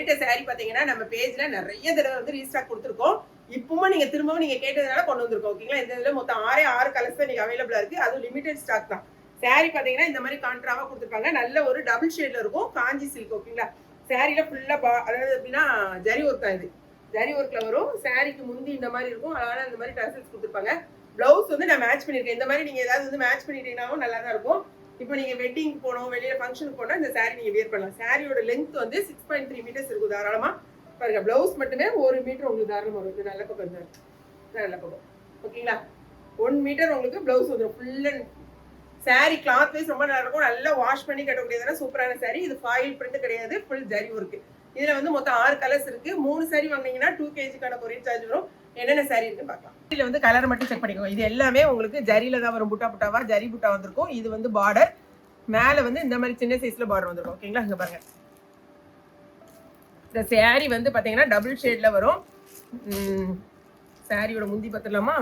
வெளியிட்ட சாரி பாத்தீங்கன்னா நம்ம பேஜ்ல நிறைய தடவை வந்து ரீஸ்டாக் கொடுத்துருக்கோம். இப்பவும் நீங்க திரும்பவும் நீங்க கேட்டதுனால கொண்டு வந்திருக்கோம். ஓகேங்களா? இந்த இதுல மொத்தம் 6 கலர்ஸ் தான் நீங்க அவைலபிளா இருக்கு. அதுவும் லிமிடெட் ஸ்டாக் தான். சாரி பாத்தீங்கன்னா இந்த மாதிரி கான்ட்ராவா கொடுத்துருப்பாங்க. நல்ல ஒரு டபுள் ஷேட்ல இருக்கும். காஞ்சி சில்க். ஓகேங்களா? சாரியில ஃபுல்லா அதாவது எப்படின்னா ஜரி ஒர்க் தான் இது. ஜரி ஒர்க்ல வரும். சாரிக்கு முந்தி இந்த மாதிரி இருக்கும். அதனால இந்த மாதிரி டசல்ஸ் கொடுத்துருப்பாங்க. பிளவுஸ் வந்து நான் மேட்ச் பண்ணிருக்கேன். இந்த மாதிரி நீங்க ஏதாவது வந்து மேட்ச் பண்ணிட்டீங்கன்னாவும் நல்லா தான் இருக்கும். இப்போ நீங்க வெட்டிங் போனோம், வெளியில ஃபங்க்ஷனுக்கு போனா இந்த சாரி நீங்க வியர் பண்ணலாம். சாரியோட லென்த் வந்து 6.3 மீட்டர்ஸ் இருக்கும் தாராளமா. பாருங்க பிளவுஸ் மட்டுமே 1 மீட்டர் உங்களுக்கு தாராளமா வரும். இது நல்ல பக்கம் தான். நல்ல பக்கம். ஓகேங்களா? 1 மீட்டர் உங்களுக்கு பிளவுஸ் வந்துடும். Full and sari cloth wise ரொம்ப நல்லா இருக்கும். நல்லா வாஷ் பண்ணி கட்டக்கூடியதான சூப்பரான சாரி. இது ஃபாயில் பிரிண்ட் கிடையாது. Full zari work. இதுல வந்து மொத்தம் 6 கலர்ஸ் இருக்கு. 3 சாரி வாங்குனீங்கன்னா 2 kgக்கான கொரியர் சார்ஜ் வரும். என்னென்ன சாரி இருக்குன்னு பார்க்கலாம். இதுல வந்து கலர் மட்டும் செக் பண்ணிக்கோங்க. இது எல்லாமே உங்களுக்கு ஜரியில தான் வரும். புட்டா புட்டாவா ஜரி புட்டா வந்திருக்கும். இது வந்து பார்டர். மேல வந்து இந்த மாதிரி சின்ன சைஸ்ல பார்டர் வந்திருக்கும். ஓகேங்களா? இங்க பாருங்க. இந்த சாரி வந்து பாத்தீங்கன்னா டபுள் ஷேட்ல வரும். சாரியோட முந்தி பார்த்துடலாமா?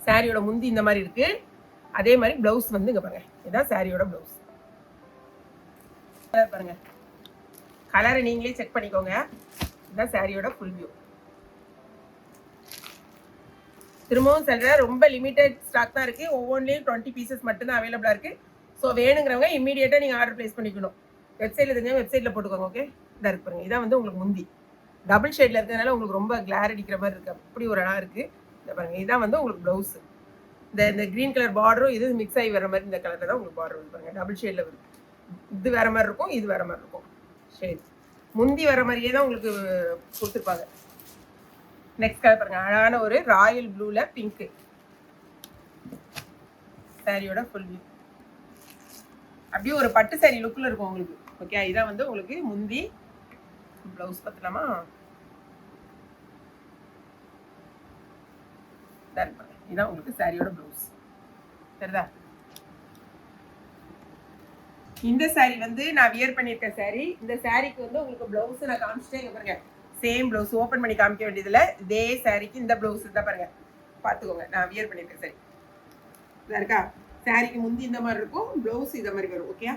சாரியோட முந்தி இந்த மாதிரி இருக்கு. அதே மாதிரி பிளவுஸ் வந்து இங்க பாருங்க. இதுதான் சாரியோட பிளவுஸ். பாருங்க, கலரை நீங்களே செக் பண்ணிக்கோங்க. இதுதான் சாரியோட ஃபுல் வியூ. திரும்பவும் சொல்றேன், ரொம்ப லிமிடெட் ஸ்டாக் தான் இருக்கு. ஒவ்வொன்றிலையும் 20 பீசஸ் மட்டும்தான் அவைலபிளா இருக்கு. ஸோ வேணுங்கிறவங்க இம்மீடியட்டா நீங்க ஆர்டர் பிளேஸ் பண்ணிக்கணும். வெப்சைட்ல தெரிஞ்சவங்க வெப்சைட்ல போட்டுக்கோங்க. ஓகே, இதாக இருக்கு பாருங்க. இதான் வந்து உங்களுக்கு முந்தி டபுள் ஷேட்ல இருக்கிறதுனால உங்களுக்கு ரொம்ப கிளார் அடிக்கிற மாதிரி இருக்கு. அப்படி ஒரு இடம் இருக்கு. இதை பாருங்க. இதான் வந்து உங்களுக்கு பிளவுஸ். இந்த கிரீன் கலர் பார்டரும் இது மிக்ஸ் ஆகி வர மாதிரி இந்த கலர்ல தான் உங்களுக்கு பார்டர் வந்து பாருங்க. டபுள் ஷேட்ல வரும். இது வேற மாதிரி இருக்கும், இது வேற மாதிரி இருக்கும். ஷேட் முந்தி வர மாதிரியே தான் உங்களுக்கு கொடுத்துருப்பாங்க. நெக்ஸ்ட் கலர் பாருங்க. அழகான ஒரு ராயல் ப்ளூல பிங்க். சாரியோட ஃபுல் வியூ. அப்படியே ஒரு பட்டு சாரி லுக்ல இருக்கும் உங்களுக்கு. ஓகே, இதான் வந்து உங்களுக்கு முந்தி. பிளவுஸ் பார்த்தலாமா? இதான் உங்களுக்கு சாரியோட பிளவுஸ். சரிதா? இந்த சாரி வந்து நான் வியர் பண்ணியிருக்கேன் சாரி. இந்த சாரிக்கு வந்து உங்களுக்கு பிளவுஸ் நான் காமிச்சிட்டே பாருங்க. சேம் பிளவுஸ் ஓப்பன் பண்ணி காமிக்க வேண்டியதில்ல. இதே சாரிக்கு இந்த பிளவுஸ் தான் பாருங்க. பார்த்துக்கோங்க, நான் வியர் பண்ணியிருக்கேன் சாரி. இதா இருக்கா? சாரிக்கு முந்தி இந்த மாதிரி இருக்கும், பிளவுஸ் இந்த மாதிரி வரும். ஓகே,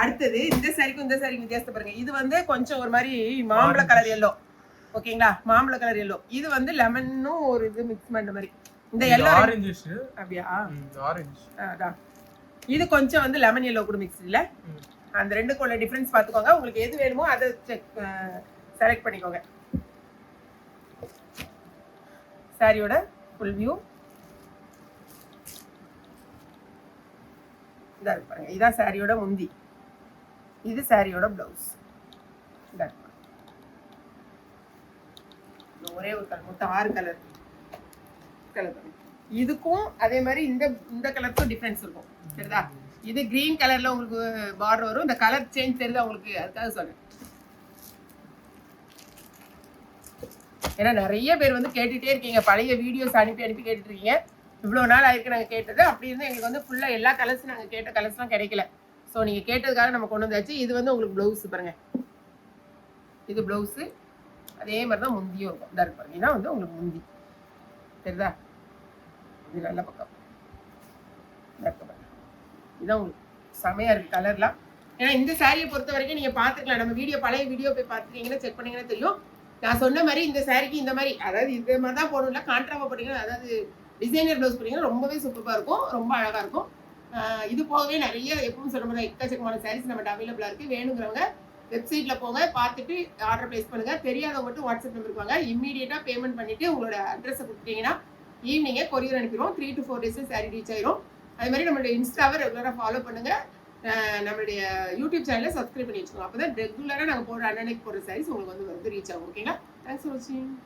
அடுத்தது இந்த சாரிக்கும் இந்த சாரிக்கும் வித்தியாசத்தை பாருங்க. இது வந்து கொஞ்சம் ஒரு மாதிரி மாம்பழ கலர் எல்லோ. ஓகேங்களா? மாம்பழ கலர் எல்லோ. இது வந்து லெமனும் ஒரு இது மிக்ஸ் பண்ண மாதிரி. இந்த எல்லோ ஆரஞ்சு. அப்படியா? ஆரஞ்சு. அதான். இது கொஞ்சம் வந்து லெமன் எல்லோ கூட மிக்ஸ் இல்ல. அந்த ரெண்டுக்குள்ள டிஃபரன்ஸ் பார்த்துக்கோங்க. உங்களுக்கு எது வேணுமோ அதை செலக்ட் பண்ணிக்கோங்க. சாரியோட ஃபுல் வியூ இதா இருக்கு பாருங்க. இதான் சாரியோட முந்தி. இது சாரியோட பிளவுஸ். ஒரே ஒரு கலர், மொத்தம் 6 கலர். இதுக்கும் அதே மாதிரி இந்த கலருக்கும் டிஃபரன்ஸ் இருக்கும். சரிதா? இது கிரீன் கலர்ல உங்களுக்கு பார்டர் வரும். இந்த கலர் சேஞ்ச் தெரியுதா உங்களுக்கு? அதுக்காக சொல்றேன். ஏன்னா நிறைய பேர் வந்து கேட்டுட்டே இருக்கீங்க. பழைய வீடியோஸ் அனுப்பி கேட்டுட்டு இருக்கீங்க. இவ்வளோ நாள் ஆயிருக்கு நாங்கள் கேட்டது. அப்படி இருந்து எங்களுக்கு வந்து ஃபுல்லாக எல்லா கலர்ஸும் நாங்கள் கேட்ட கலர்ஸ்லாம் கிடைக்கல. ஸோ நீங்கள் கேட்டதுக்காக நம்ம கொண்டு வந்தாச்சு. இது வந்து உங்களுக்கு ப்ளவுஸ் பாருங்க. இது ப்ளவுஸு. அதே மாதிரி தான் முந்தியும் இருக்கும். இதாக இருக்கு பாருங்க. இதான் வந்து உங்களுக்கு முந்தி. சரிதா? இது நல்ல பக்கம். இதான் உங்களுக்கு செமையா இருக்கு கலர்லாம். ஏன்னா இந்த சாரியை பொறுத்த வரைக்கும் நீங்க பாத்துக்கலாம். நம்ம பழைய வீடியோ போய் பார்த்துட்டீங்கன்னா செக் பண்ணீங்கன்னா தெரியும். நான் சொன்ன மாதிரி இந்த சாரிக்கு இந்த மாதிரி, அதாவது இந்த மாதிரி தான் போடணும்ல. கான்ட்ராவா போட்டீங்கன்னா, அதாவது டிசைனர் ப்ளவுஸ் போட்டீங்கன்னா ரொம்பவே சூப்பராக இருக்கும், ரொம்ப அழகா இருக்கும். இது போகவே நிறைய எப்பவும் சொல்ற மாதிரி எக்கச்சக்கமான சாரீஸ் நம்ம அவைலபிளா இருக்கு. வேணுங்கிறவங்க வெப்சைட்ல போங்க, பார்த்துட்டு ஆர்டர் பிளேஸ் பண்ணுங்க. தெரியாதவங்க மட்டும் வாட்ஸ்அப் நம்பருக்கு வாங்க. இம்மீடியட்டா பேமெண்ட் பண்ணிட்டு உங்களோட அட்ரஸை கொடுத்தீங்கன்னா ஈவினிங்கே கொரியர் அனுப்பிடுவோம். 3 to 4 days சாரி ரீச் ஆயிரும். அதே மாதிரி நம்மளுடைய இன்ஸ்டாவை ரெகுலராக ஃபாலோ பண்ணுங்க. நம்மளுடைய யூடியூப் சேனலை சப்ஸ்கிரைப் பண்ணி வச்சுக்கோங்க. அப்போ தான் ரெகுலராக நாங்கள் போடுற அன்னன்னைக்கு போடுற சாரீஸ் உங்களுக்கு வந்து ரீச் ஆகும். ஓகேங்களா? தேங்க்ஸ் ஃபார் வாட்சிங்.